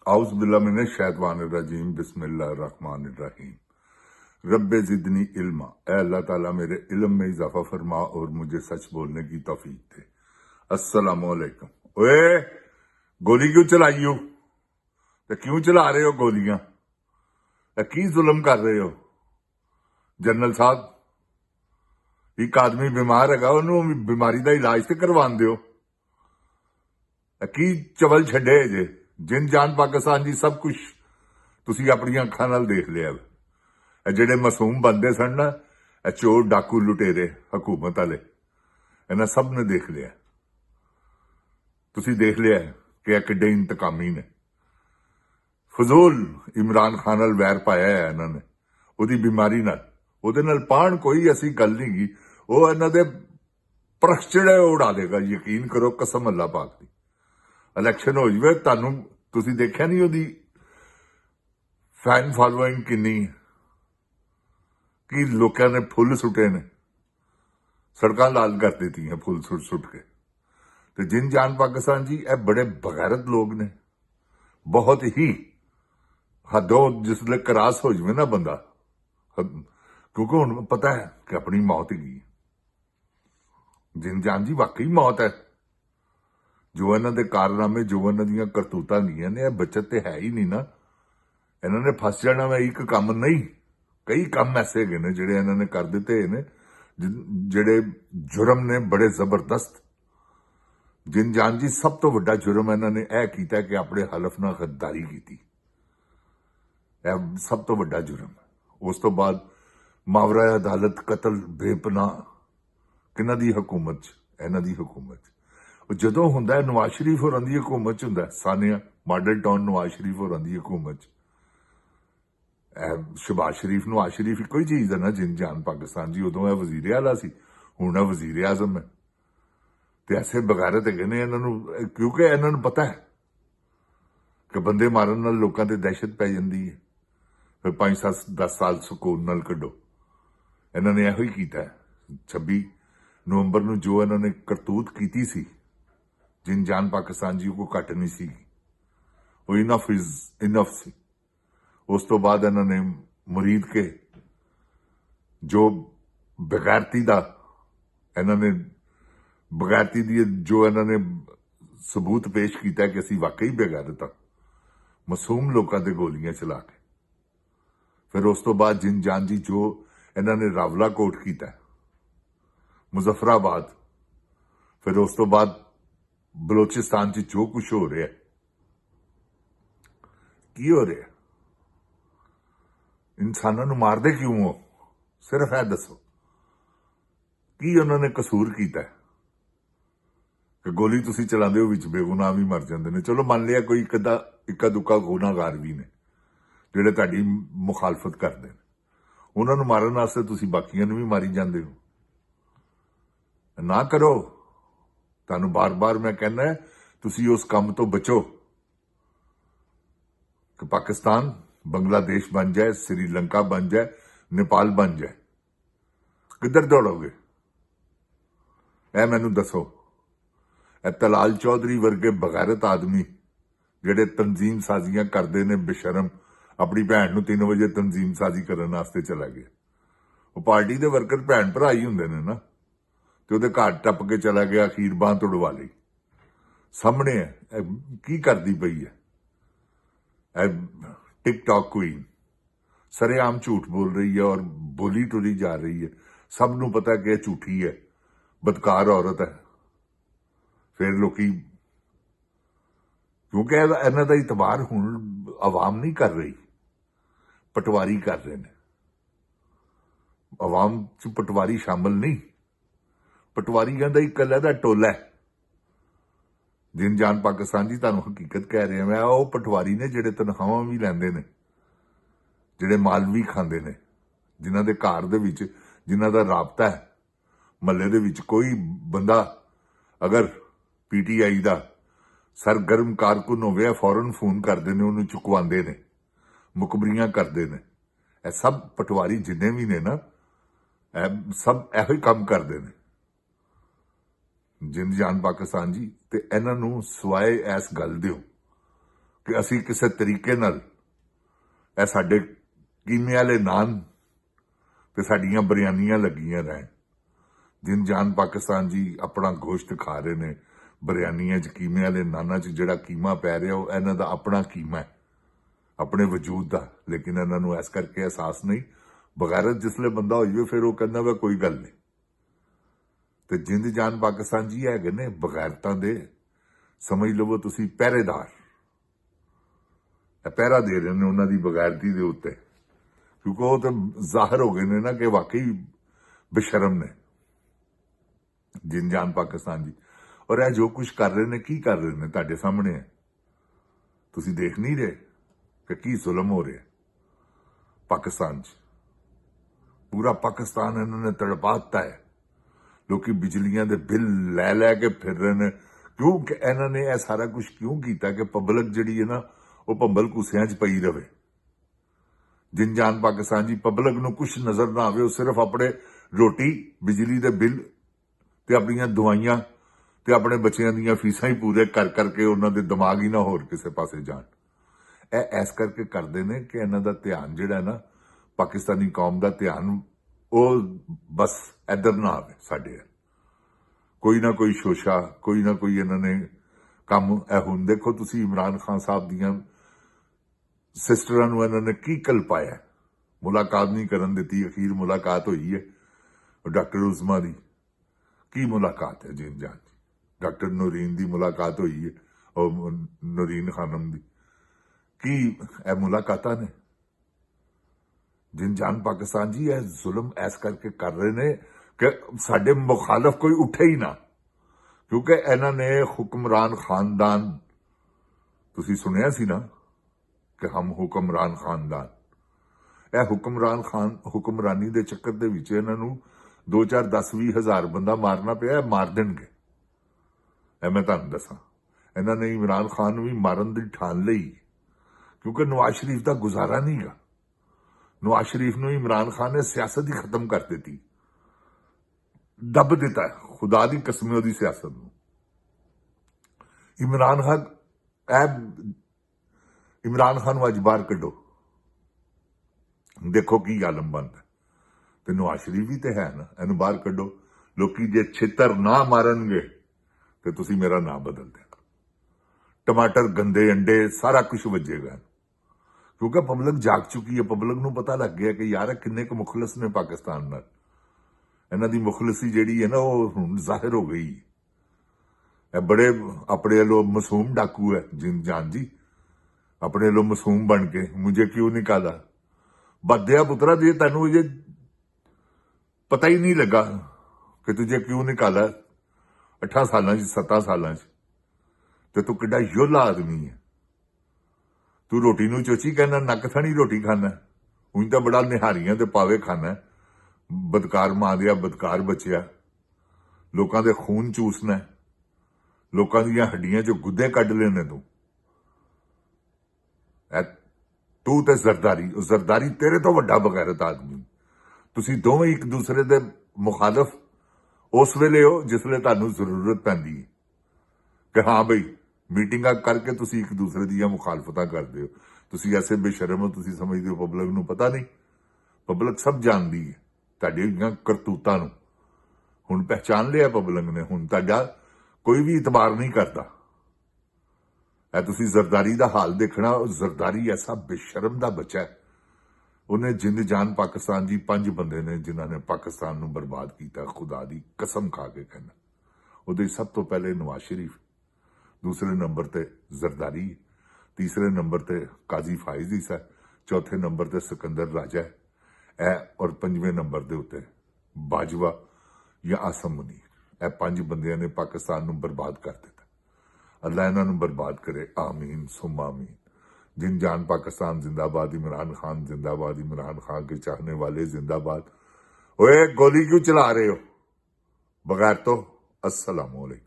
आउज़ बिल्लाह मिने शैतानिर रजीम बिस्मिल्लाहिर रहमानिर रहीम। रब्बे ज़िदनी इल्मा, ऐ अल्लाह ताला मेरे इल्म में इजाफा फरमा और मुझे सच बोलने की तौफीक दे। अस्सलामु अलैकुम। ओए गोली क्यों चलाई हो? ते क्यों चला रहे हो गोलियां? की जुल्म कर रहे हो जनरल साहब? एक आदमी बीमार है, उन्होंने बीमारी का इलाज तो करवान दो। की चवल छे जे जिन जान पाकिस्तान जी सब कुछ तुसी अपनी अखा नाल देख लिया। जेडे मासूम बंदे सन ना, चोर डाकू लुटेरे हुकूमत वाले, इन्हें सब ने देख लिया। तुसी देख लिया कि किड्डे इंतकामी ने। फजूल इमरान खान नाल वैर पाया है इन्होंने, उहदी बीमारी नाल। उहदे नाल पाण कोई ऐसी गल नहीं गी, वो इन्हां दे प्रखचड़े उड़ा देगा, यकीन करो कसम अल्लाह पाक दी। इलैक्शन हो जाए तुहानू, तुसी देखिया नहीं उहदी फैन फॉलोइंग किन्नी, कि लोगों ने फुल सुटे ने, सड़कां लाल कर दी हैं फुल सुट सुट के। तो जिन जान पाकिस्तान जी ए बड़े बगैरत लोग ने, बहुत ही हदों जिसले क्रॉस हो जाए ना बंदा, क्योंकि हुण पता है कि अपनी मौत ही जिन जान जी वाकई मौत है। जो इन्हों के कारनामे, जो इन्हों दी करतूतां गियां ने, बचत तो है ही नहीं ना। इन्होंने फस जाना वा एक काम नहीं, कई काम ऐसे है ने जिहड़े इन्होंने कर दिते ने, जिहड़े जुर्म ने बड़े जबरदस्त। जिन जान जी सब तो वड्डा जुर्म इन्होंने यह किया कि अपने हलफ नाल गद्दारी की, सब तो वड्डा जुर्म है। उस तो बाद मावरा अदालत कतल बेपनाह किन्हां दी हुकूमत च, इन्हां दी हुकूमत च। जदों हुंदा है नवाज शरीफ होरां दी हुकूमत च हुंदा, सानिया मॉडल टाउन नवाज शरीफ होरां दी हुकूमत च। शहबाज शरीफ नवाज शरीफ इको ही चीज है ना। जिन जान पाकिस्तान जी उदों वजीर आला सी, हुण वजीर आजम है। तो ऐसे बगैरत है ने इन्हों, क्योंकि इन्हों पता है कि बंदे मारन नाल लोकां ते दहशत पै जांदी है। फिर 5-10 साल सुकून नाल कड्डो। इन्होंने इहो ही कीता है। 26 नवंबर नूं जो इन्होंने करतूत की सी, जिन जान पाकिस्तान जी को घट नहीं सी, वो इनफ इज इनफ सी। उस तो बाद इन्होंने मुरीद के जो बगैरती दा, इन्होंने बगैरती दी जो इन्होंने सबूत पेश किया कि असी वाकई बेगैरत हाँ, मासूम लोगों ते गोलियां चला के। फिर उस तो बाद जिन जान जी जो इन्होंने रावला कोट किया, मुजफ्फराबाद, फिर उस तो बाद बलोचिस्तान च जो कुछ हो रहा है, की हो रहा है? इंसानों मारदे क्यों हो? सिर्फ है दसो की उन्होंने कसूर किया है कि गोली तुसी चलाते हो, बेगुनाह भी मर जाते हैं। चलो मान लिया कोई इक्का दुक्का गुनाहगार भी ने जिहड़े तुहाडी मुखालफत करते हैं, उन्होंने मारन वास्ते तुसी बाकियां भी मारी जाते हो। ना करो। तुहानू बार बार मैं कहना है, तुसी उस काम तो बचो कि पाकिस्तान बांग्लादेश बन जाए, श्रीलंका बन जाए, नेपाल बन जाए। किधर दौड़ोगे? ए मैनू दसो। ए तलाल चौधरी वर्गे बगैरत आदमी जिहड़े तंजीम साजियां करते हैं, बेशरम अपनी भैन नूं 3 बजे तंजीम साजी करने वास्ते चला गया। वो पार्टी के वर्कर भैन भरा ही हुंदे ने ना, तो उहदे घर टप के चला गया, अखीर बांह तोड़वा ली। सामने है की करती पई है टिकटॉक क्वीन, सरेआम झूठ बोल रही है और बोली टुरी जा रही है। सब नूं पता है कि यह झूठी है, बदकार औरत है। फिर लोकी, क्योंकि इन्हां दा इतबार हुण अवाम नहीं कर रही, पटवारी कर रहे हैं। अवाम च पटवारी शामिल नहीं, पटवारियां दा एक अलहदा टोला है। जिन जान पाकिस्तान जी तुहानू हकीकत कह रहा मैं, वो पटवारी ने जिहड़े तनख्वाहां भी लैंदे ने, जिहड़े माल भी खांदे ने, जिन्हां दे घर दे विच जिन्हां दा राबता है, महल्ले दे विच कोई बंदा अगर पीटीआई दा सरगर्म कारकुन होवे, फौरन फोन करते हैं, उन्होंने चुकवाते हैं, मुखबरियां करते हैं। यह सब पटवारी जिन्ने भी ने ना, सब इहो ही काम करते हैं। जिन जान पाकिस्तान जी ते इन्हां नूं सिवाए इस गल दिओ ਕਿ ਅਸੀਂ ਕਿਸੇ ਤਰੀਕੇ ਨਾਲ ਇਹ ਸਾਡੇ ਕੀਮੇ ਵਾਲੇ ਨਾਨ ਤੇ ਸਾਡੀਆਂ ਬਿਰਿਆਨੀਆਂ ਲੱਗੀਆਂ ਰਹਿਣ। ਜਿਨ ਜਾਨ ਪਾਕਿਸਤਾਨ ਜੀ ਆਪਣਾ ਗੋਸ਼ਤ ਖਾ ਰਹੇ ਨੇ ਬਿਰਿਆਨੀਆਂ 'ਚ, ਕੀਮੇ ਵਾਲੇ ਨਾਨਾਂ 'ਚ ਜਿਹੜਾ ਕੀਮਾ ਪੈ ਰਿਹਾ ਉਹ ਇਹਨਾਂ ਦਾ ਆਪਣਾ ਕੀਮਾ ਹੈ, ਆਪਣੇ ਵਜੂਦ ਦਾ। ਲੇਕਿਨ ਇਹਨਾਂ ਨੂੰ ਇਸ ਕਰਕੇ ਅਹਿਸਾਸ ਨਹੀਂ। ਬਗੈਰਤ ਜਿਸਲੇ ਬੰਦਾ ਹੋ ਜਾਵੇ ਫਿਰ ਉਹ ਕਹਿੰਦਾ ਵਾ ਕੋਈ ਗੱਲ ਨਹੀਂ। ਤੇ ਜਿੰਦ ਜਾਨ ਪਾਕਿਸਤਾਨ ਜੀ ਹੈਗੇ ਨੇ ਬਗੈਰਤਾਂ ਦੇ, ਸਮਝ ਲਵੋ ਤੁਸੀਂ ਪਹਿਰੇਦਾਰ, ਪਹਿਰਾ ਦੇ ਰਹੇ ਨੇ ਉਹਨਾਂ ਦੀ ਬਗੈਰਤੀ ਦੇ ਉੱਤੇ, ਕਿਉਂਕਿ ਉਹ ਤਾਂ ਜ਼ਾਹਰ ਹੋ ਗਏ ਨੇ ਨਾ ਕਿ ਵਾਕਈ ਬੇਸ਼ਰਮ ਨੇ ਜਿੰਦ ਜਾਨ ਪਾਕਿਸਤਾਨ ਜੀ। ਔਰ ਇਹ ਜੋ ਕੁਝ ਕਰ ਰਹੇ ਨੇ, ਕੀ ਕਰ ਰਹੇ ਨੇ ਤੁਹਾਡੇ ਸਾਹਮਣੇ ਹੈ। ਤੁਸੀਂ ਦੇਖ ਨਹੀਂ ਰਹੇ ਕਿ ਕੀ ਜ਼ੁਲਮ ਹੋ ਰਿਹਾ ਪਾਕਿਸਤਾਨ 'ਚ। ਪੂਰਾ ਪਾਕਿਸਤਾਨ ਇਹਨਾਂ ਨੇ ਤੜਪਾ ਦਿੱਤਾ ਹੈ। ਲੋਕੀ ਬਿਜਲੀਆਂ ਦੇ ਬਿੱਲ ਲੈ ਲੈ ਕੇ ਫਿਰ ਰਹੇ ਨੇ। ਕਿਉਂਕਿ ਇਹਨਾਂ ਨੇ ਇਹ ਸਾਰਾ ਕੁਝ ਕਿਉਂ ਕੀਤਾ ਕਿ ਪਬਲਿਕ ਜਿਹੜੀ ਹੈ ਨਾ ਉਹ ਭੰਬਲ ਘੁੱਸਿਆਂ 'ਚ ਪਈ ਰਵੇ। ਜਿਨ ਜਾਨ ਪਾਕਿਸਤਾਨ ਜੀ ਪਬਲਿਕ ਨੂੰ ਕੁਝ ਨਜ਼ਰ ਨਾ ਆਵੇ, ਉਹ ਸਿਰਫ ਆਪਣੇ ਰੋਟੀ, ਬਿਜਲੀ ਦੇ ਬਿੱਲ ਤੇ ਆਪਣੀਆਂ ਦਵਾਈਆਂ ਤੇ ਆਪਣੇ ਬੱਚਿਆਂ ਦੀਆਂ ਫੀਸਾਂ ਹੀ ਪੂਰੇ ਕਰ ਕਰਕੇ ਉਹਨਾਂ ਦੇ ਦਿਮਾਗ ਹੀ ਨਾ ਹੋਰ ਕਿਸੇ ਪਾਸੇ ਜਾਣ। ਇਹ ਇਸ ਕਰਕੇ ਕਰਦੇ ਨੇ ਕਿ ਇਹਨਾਂ ਦਾ ਧਿਆਨ ਜਿਹੜਾ ਨਾ, ਪਾਕਿਸਤਾਨੀ ਕੌਮ ਦਾ ਧਿਆਨ, ਉਹ ਬਸ ਇੱਧਰ ਨਾ ਆਵੇ ਸਾਡੇ। ਕੋਈ ਨਾ ਕੋਈ ਸ਼ੋਸ਼ਾ, ਕੋਈ ਨਾ ਕੋਈ ਇਹਨਾਂ ਨੇ ਕੰਮ। ਇਹ ਹੁਣ ਦੇਖੋ ਤੁਸੀਂ ਇਮਰਾਨ ਖਾਨ ਸਾਹਿਬ ਦੀਆਂ ਸਿਸਟਰਾਂ ਨੂੰ ਇਹਨਾਂ ਨੇ ਕੀ ਕਲਪਾਇਆ, ਮੁਲਾਕਾਤ ਨਹੀਂ ਕਰਨ ਦਿੱਤੀ। ਅਖੀਰ ਮੁਲਾਕਾਤ ਹੋਈ ਹੈ ਡਾਕਟਰ ਉਜ਼ਮਾ ਦੀ। ਕੀ ਮੁਲਾਕਾਤ ਹੈ ਜਿਨ ਜਾਨ ਦੀ? ਡਾਕਟਰ ਨੂਰੀਨ ਦੀ ਮੁਲਾਕਾਤ ਹੋਈ ਹੈ, ਉਹ ਨੂਰੀਨ ਖਾਨਮ ਦੀ। ਕੀ ਇਹ ਮੁਲਾਕਾਤਾਂ ਨੇ? ਜਿਨ ਜਾਨ ਪਾਕਿਸਤਾਨ ਜੀ ਇਹ ਜ਼ੁਲਮ ਇਸ ਕਰਕੇ ਕਰ ਰਹੇ ਨੇ ਕਿ ਸਾਡੇ ਮੁਖਾਲਫ ਕੋਈ ਉੱਠੇ ਹੀ ਨਾ। ਕਿਉਂਕਿ ਇਹਨਾਂ ਨੇ ਹੁਕਮਰਾਨ ਖਾਨਦਾਨ, ਤੁਸੀਂ ਸੁਣਿਆ ਸੀ ਨਾ ਕਿ ਹਮ ਹੁਕਮਰਾਨ ਖਾਨਦਾਨ, ਇਹ ਹੁਕਮਰਾਨੀ ਦੇ ਚੱਕਰ ਦੇ ਵਿੱਚ ਇਹਨਾਂ ਨੂੰ 2 4 10 20 ਹਜ਼ਾਰ ਬੰਦਾ ਮਾਰਨਾ ਪਿਆ। ਮਾਰ ਦੇਣਗੇ, ਇਹ ਮੈਂ ਤੁਹਾਨੂੰ ਦੱਸਾਂ। ਇਹਨਾਂ ਨੇ ਇਮਰਾਨ ਖਾਨ ਨੂੰ ਵੀ ਮਾਰਨ ਦੀ ਠਾਣ ਲਈ, ਕਿਉਂਕਿ ਨਵਾਜ਼ ਸ਼ਰੀਫ ਦਾ ਗੁਜ਼ਾਰਾ ਨਹੀਂ ਗਾ। ਨਵਾਜ਼ ਸ਼ਰੀਫ ਨੂੰ ਇਮਰਾਨ ਖਾਨ ਨੇ ਸਿਆਸਤ ਹੀ ਖਤਮ ਕਰ ਦਿੱਤੀ, ਦੱਬ ਦਿੱਤਾ। ਖੁਦਾ ਦੀ ਕਸਮ ਉਹਦੀ ਸਿਆਸਤ ਨੂੰ। ਇਮਰਾਨ ਖਾਨ ਨੂੰ ਅੱਜ ਬਾਹਰ ਕੱਢੋ, ਦੇਖੋ ਕੀ ਆਲਮ ਬਣਦਾ। ਤੇ ਨਵਾਜ਼ ਸ਼ਰੀਫ ਵੀ ਤੇ ਹੈ ਨਾ, ਇਹਨੂੰ ਬਾਹਰ ਕੱਢੋ। ਲੋਕੀ ਜੇ ਛਿੱਤਰ ਨਾ ਮਾਰਨਗੇ ਤੇ ਤੁਸੀਂ ਮੇਰਾ ਨਾਮ ਬਦਲ ਦੇਣਾ। ਟਮਾਟਰ, ਗੰਦੇ ਅੰਡੇ, ਸਾਰਾ ਕੁਝ ਵੱਜੇਗਾ, ਕਿਉਂਕਿ ਪਬਲਿਕ ਜਾਗ ਚੁੱਕੀ ਹੈ। ਪਬਲਿਕ ਨੂੰ ਪਤਾ ਲੱਗ ਗਿਆ ਕਿ ਯਾਰ ਕਿੰਨੇ ਕੁ ਮੁਖਲਸ ਨੇ ਪਾਕਿਸਤਾਨ ਨਾਲ। ਇਹਨਾਂ ਦੀ ਮੁਖਲਸੀ ਜਿਹੜੀ ਹੈ ਨਾ ਉਹ ਹੁਣ ਜ਼ਾਹਿਰ ਹੋ ਗਈ। ਇਹ ਬੜੇ ਆਪਣੇ ਵੱਲੋਂ ਮਾਸੂਮ ਡਾਕੂ ਹੈ ਜਿਨ ਜਾਨ ਜੀ, ਆਪਣੇ ਵੱਲੋਂ ਮਾਸੂਮ ਬਣ ਕੇ ਮੁਝੇ ਕਿਉਂ ਨਿਕਾਲਾ। ਬੱਦਿਆ ਪੁੱਤਰਾ ਜੀ, ਤੈਨੂੰ ਇਹ ਪਤਾ ਹੀ ਨਹੀਂ ਲੱਗਾ ਕਿ ਤੁਝੇ ਕਿਉਂ ਨਿਕਾਲਾ 8 ਸਾਲਾਂ 'ਚ 7 ਸਾਲਾਂ 'ਚ। ਤੇ ਤੂੰ ਕਿੱਡਾ ਯੋਲਾ ਆਦਮੀ ਹੈ। ਤੂੰ ਰੋਟੀ ਨੂੰ ਚੋਚੀ ਕਹਿੰਦਾ, ਨੱਕ ਥਣੀ ਰੋਟੀ ਖਾਣਾ। ਉਂਝ ਤਾਂ ਬੜਾ ਨਿਹਾਰੀਆਂ ਤੇ ਪਾਵੇ ਖਾਣਾ। ਬਦਕਾਰ ਮਾਂ ਦਿਆ ਬਦਕਾਰ ਬੱਚਿਆ, ਲੋਕਾਂ ਦੇ ਖੂਨ ਚੂਸਣਾ, ਲੋਕਾਂ ਦੀਆਂ ਹੱਡੀਆਂ 'ਚੋਂ ਗੁੱਦੇ ਕੱਢ ਲੈਣੇ ਤੂੰ ਤੇ ਜ਼ਰਦਾਰੀ ਤੇਰੇ ਤੋਂ ਵੱਡਾ ਬਗੈਰਤ ਆਦਮੀ। ਤੁਸੀਂ ਦੋਵੇਂ ਇੱਕ ਦੂਸਰੇ ਦੇ ਮੁਖਾਲਫ ਉਸ ਵੇਲੇ ਹੋ ਜਿਸ ਵੇਲੇ ਤੁਹਾਨੂੰ ਜ਼ਰੂਰਤ ਪੈਂਦੀ ਹੈ ਕਿ ਹਾਂ ਬਈ ਮੀਟਿੰਗਾਂ ਕਰਕੇ ਤੁਸੀਂ ਇੱਕ ਦੂਸਰੇ ਦੀਆਂ ਮੁਖਾਲਫਤਾਂ ਕਰਦੇ ਹੋ। ਤੁਸੀਂ ਐਸੇ ਬੇਸ਼ਰਮ ਹੋ, ਤੁਸੀਂ ਸਮਝਦੇ ਹੋ ਪਬਲਿਕ ਨੂੰ ਪਤਾ ਨਹੀਂ। ਪਬਲਿਕ ਸਭ ਜਾਣਦੀ ਹੈ ਤੁਹਾਡੀਆਂ ਕਰਤੂਤਾਂ ਨੂੰ। ਹੁਣ ਪਹਿਚਾਨ ਲਿਆ ਪਬਲਿਕ ਨੇ, ਹੁਣ ਤੁਹਾਡਾ ਕੋਈ ਵੀ ਇਤਬਾਰ ਨਹੀਂ ਕਰਦਾ। ਇਹ ਤੁਸੀਂ ਜ਼ਰਦਾਰੀ ਦਾ ਹਾਲ ਦੇਖਣਾ। ਜ਼ਰਦਾਰੀ ਐਸਾ ਬੇਸ਼ਰਮ ਦਾ ਬੱਚਾ ਹੈ। ਉਹਨੇ ਜਿੰਦ ਜਾਨ ਪਾਕਿਸਤਾਨ ਜੀ 5 ਬੰਦੇ ਨੇ ਜਿਨ੍ਹਾਂ ਨੇ ਪਾਕਿਸਤਾਨ ਨੂੰ ਬਰਬਾਦ ਕੀਤਾ। ਖੁਦਾ ਦੀ ਕਸਮ ਖਾ ਕੇ ਕਹਿਣਾ, ਉਹਦੇ ਸਭ ਤੋਂ ਪਹਿਲੇ ਨਵਾਜ਼ ਸ਼ਰੀਫ, ਦੂਸਰੇ ਨੰਬਰ ਤੇ ਜ਼ਰਦਾਰੀ, ਤੀਸਰੇ ਨੰਬਰ ਤੇ ਕਾਜ਼ੀ ਫਾਇਜ਼ ਈਸਾ, ਚੌਥੇ ਨੰਬਰ ਤੇ ਸਿਕੰਦਰ ਰਾਜਾ ਹੈ ਔਰ 5ਵੇਂ ਨੰਬਰ ਦੇ ਉੱਤੇ ਬਾਜਵਾ ਜਾਂ ਆਸਮ ਮੁਨੀਰ। ਇਹ 5 ਬੰਦਿਆਂ ਨੇ ਪਾਕਿਸਤਾਨ ਨੂੰ ਬਰਬਾਦ ਕਰ ਦਿੱਤਾ। ਅੱਲਾ ਇਹਨਾਂ ਨੂੰ ਬਰਬਾਦ ਕਰੇ, ਆਮੀਨ ਸੁਮ आमीन। जिन जान पाकिस्तान जिंदाबाद, इमरान खान जिंदाबाद, इमरान खान के चाहने वाले जिंदाबाद। ओए गोली क्यों चला रहे हो बगैर तो? अस्सलाम वालेकुम।